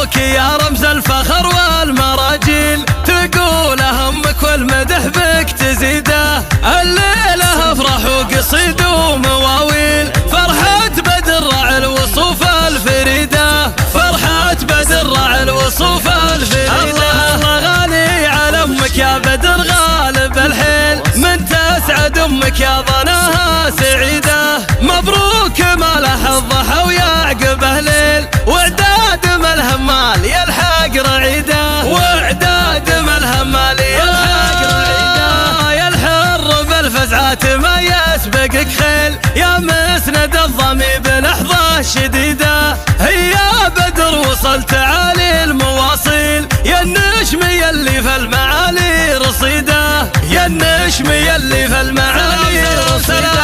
مبروك يا رمز الفخر والمراجيل، تقول همك والمدح بك تزيده. الليلة افراح وقصيد ومواويل، فرحة بدر راعي الوصوف الفريدة، فرحة بدر راعي الوصوف الفريدة. الله غالي على امك يا بدر غالب الحيل، من تسعد امك يا ظناها سعيدة. مبروك ما له الضحى ويعقبه ليل، واعداد ما الهمال يلحق رعيده، واعداد ما الهمال يلحق رعيده. يا الحر بالفزعات ما يسبقك خيل، يا مسند الضمي بلحظة شديدة. هيا بدر وصلت عالي المواصيل، يا النشم يلي في المعالي رصيده، يا النشم يلي في المعالي رصيده.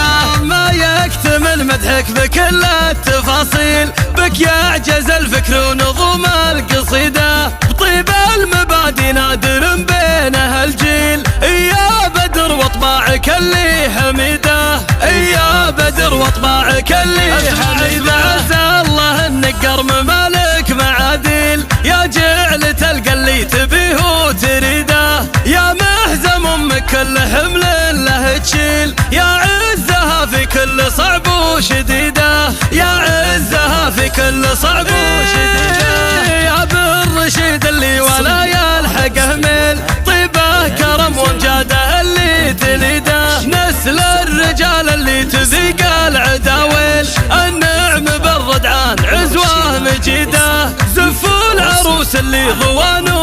ما يكتمل مدحك بكل التفاصيل، بك يعجز الفكر ونظوم القصيدة، بطيب المبادئ نادر بينها الجيل. يا بدر واطباعك اللي حميده، يا بدر واطباعك اللي حميده. عسى الله النقر ممالك معاديل، يا جعلة القى اللي تبيه وتريده، يا مهزم امك كل حمل له تشيل، يا عزها في كل صعب وشديده، يا عزها في كل صعب وشديده. يا بالرشيد اللي ولا يلحقه ميل، طيبه كرم وامجاده اللي تليده، نسل الرجال اللي تذيق العداويل، النعم بالردعان عزوه مجيده، زفوا العروس اللي ضوانه